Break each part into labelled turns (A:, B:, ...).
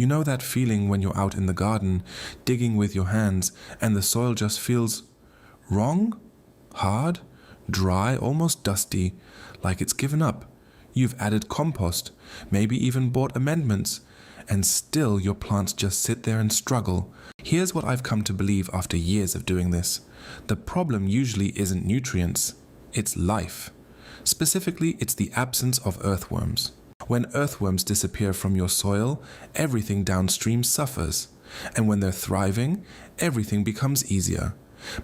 A: You know that feeling when you're out in the garden, digging with your hands, and the soil just feels wrong? Hard? Dry? Almost dusty? Like it's given up? You've added compost, maybe even bought amendments, and still your plants just sit there and struggle. Here's what I've come to believe after years of doing this. The problem usually isn't nutrients, it's life. Specifically, it's the absence of earthworms. When earthworms disappear from your soil, everything downstream suffers. And when they're thriving, everything becomes easier.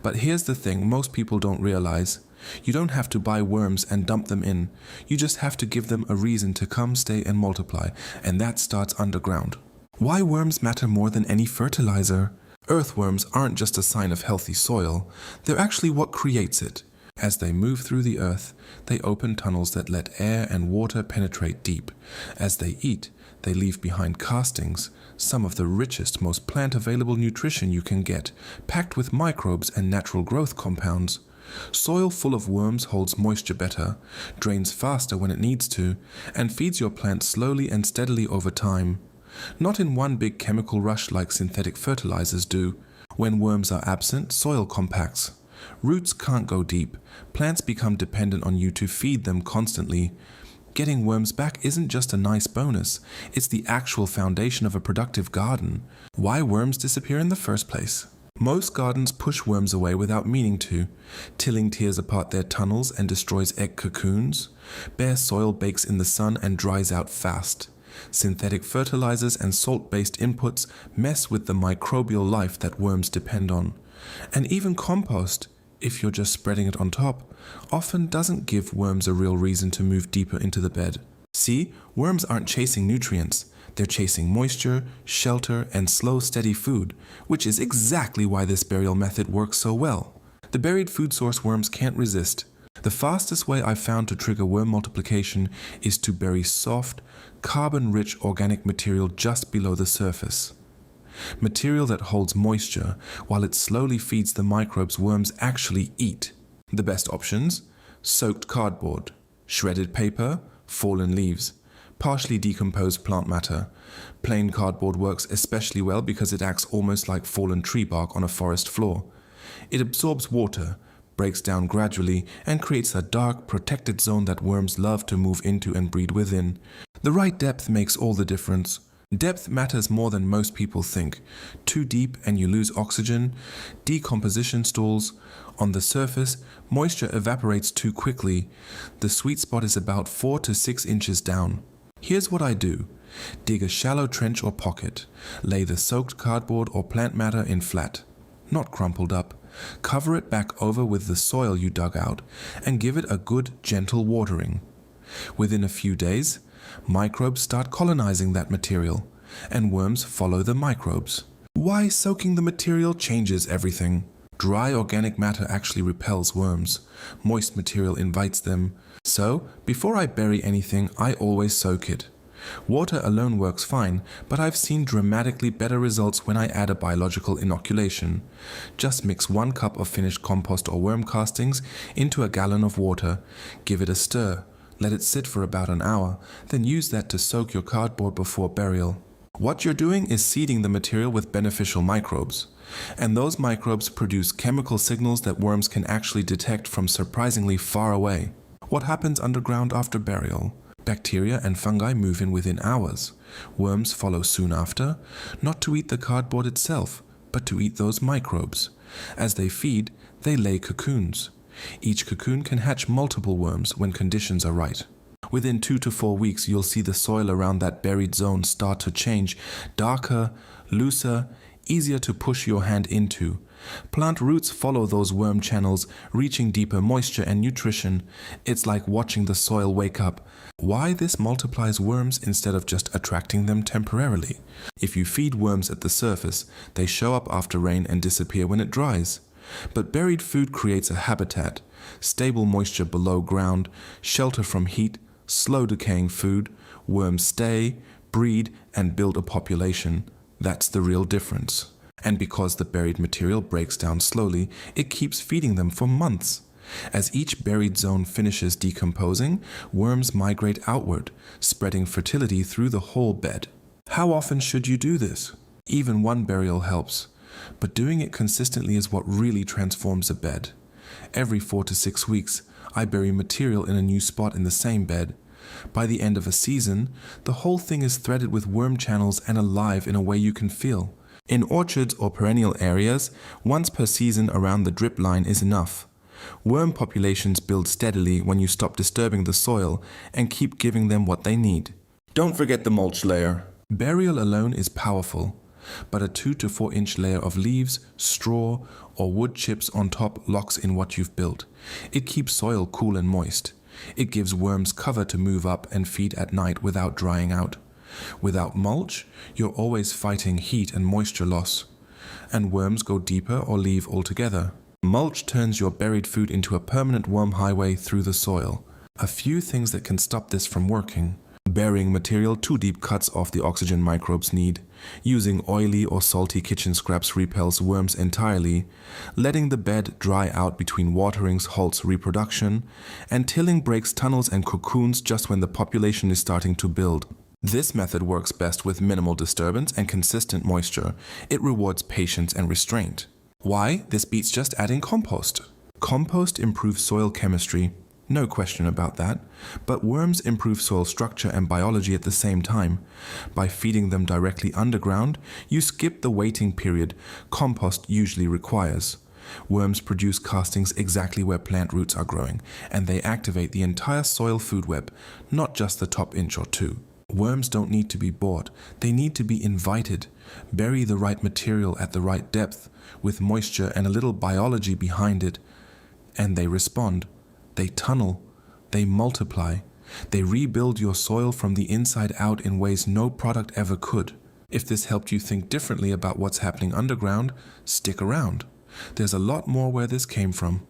A: But here's the thing most people don't realize. You don't have to buy worms and dump them in. You just have to give them a reason to come, stay, and multiply, and that starts underground. Why worms matter more than any fertilizer? Earthworms aren't just a sign of healthy soil. They're actually what creates it. As they move through the earth, they open tunnels that let air and water penetrate deep. As they eat, they leave behind castings, some of the richest, most plant-available nutrition you can get, packed with microbes and natural growth compounds. Soil full of worms holds moisture better, drains faster when it needs to, and feeds your plant slowly and steadily over time. Not in one big chemical rush like synthetic fertilizers do. When worms are absent, soil compacts. Roots can't go deep. Plants become dependent on you to feed them constantly. Getting worms back isn't just a nice bonus, it's the actual foundation of a productive garden. Why worms disappear in the first place? Most gardens push worms away without meaning to. Tilling tears apart their tunnels and destroys egg cocoons. Bare soil bakes in the sun and dries out fast. Synthetic fertilizers and salt-based inputs mess with the microbial life that worms depend on. And even compost, if you're just spreading it on top, often doesn't give worms a real reason to move deeper into the bed. See, worms aren't chasing nutrients. They're chasing moisture, shelter, and slow, steady food, which is exactly why this burial method works so well. The buried food source worms can't resist. The fastest way I've found to trigger worm multiplication is to bury soft, carbon-rich organic material just below the surface. Material that holds moisture while it slowly feeds the microbes worms actually eat. The best options? Soaked cardboard, shredded paper, fallen leaves, partially decomposed plant matter. Plain cardboard works especially well because it acts almost like fallen tree bark on a forest floor. It absorbs water, breaks down gradually, and creates a dark, protected zone that worms love to move into and breed within. The right depth makes all the difference. Depth matters more than most people think. Too deep and you lose oxygen, decomposition stalls. On the surface, moisture evaporates too quickly. The sweet spot is about 4 to 6 inches down. Here's what I do. Dig a shallow trench or pocket. Lay the soaked cardboard or plant matter in flat, not crumpled up. Cover it back over with the soil you dug out and give it a good, gentle watering. Within a few days, microbes start colonizing that material, and worms follow the microbes. Why soaking the material changes everything. Dry organic matter actually repels worms. Moist material invites them. So, before I bury anything, I always soak it. Water alone works fine, but I've seen dramatically better results when I add a biological inoculation. Just mix 1 cup of finished compost or worm castings into a gallon of water. Give it a stir. Let it sit for about an hour, then use that to soak your cardboard before burial. What you're doing is seeding the material with beneficial microbes. And those microbes produce chemical signals that worms can actually detect from surprisingly far away. What happens underground after burial? Bacteria and fungi move in within hours. Worms follow soon after, not to eat the cardboard itself, but to eat those microbes. As they feed, they lay cocoons. Each cocoon can hatch multiple worms when conditions are right. Within 2 to 4 weeks, you'll see the soil around that buried zone start to change, darker, looser, easier to push your hand into. Plant roots follow those worm channels, reaching deeper moisture and nutrition. It's like watching the soil wake up. Why this multiplies worms instead of just attracting them temporarily? If you feed worms at the surface, they show up after rain and disappear when it dries. But buried food creates a habitat, stable moisture below ground, shelter from heat, slow decaying food. Worms stay, breed, and build a population. That's the real difference. And because the buried material breaks down slowly, it keeps feeding them for months. As each buried zone finishes decomposing, worms migrate outward, spreading fertility through the whole bed. How often should you do this? Even one burial helps, but doing it consistently is what really transforms a bed. Every 4 to 6 weeks, I bury material in a new spot in the same bed. By the end of a season, the whole thing is threaded with worm channels and alive in a way you can feel. In orchards or perennial areas, once per season around the drip line is enough. Worm populations build steadily when you stop disturbing the soil and keep giving them what they need. Don't forget the mulch layer. Burial alone is powerful, but a 2 to 4 inch layer of leaves, straw, or wood chips on top locks in what you've built. It keeps soil cool and moist. It gives worms cover to move up and feed at night without drying out. Without mulch, you're always fighting heat and moisture loss, and worms go deeper or leave altogether. Mulch turns your buried food into a permanent worm highway through the soil. A few things that can stop this from working. Burying material too deep cuts off the oxygen microbes need. Using oily or salty kitchen scraps repels worms entirely. Letting the bed dry out between waterings halts reproduction. And tilling breaks tunnels and cocoons just when the population is starting to build. This method works best with minimal disturbance and consistent moisture. It rewards patience and restraint. Why? This beats just adding compost. Compost improves soil chemistry. No question about that. But worms improve soil structure and biology at the same time. By feeding them directly underground, you skip the waiting period compost usually requires. Worms produce castings exactly where plant roots are growing, and they activate the entire soil food web, not just the top inch or two. Worms don't need to be bought, they need to be invited. Bury the right material at the right depth, with moisture and a little biology behind it, and they respond. They tunnel, they multiply, they rebuild your soil from the inside out in ways no product ever could. If this helped you think differently about what's happening underground, stick around. There's a lot more where this came from.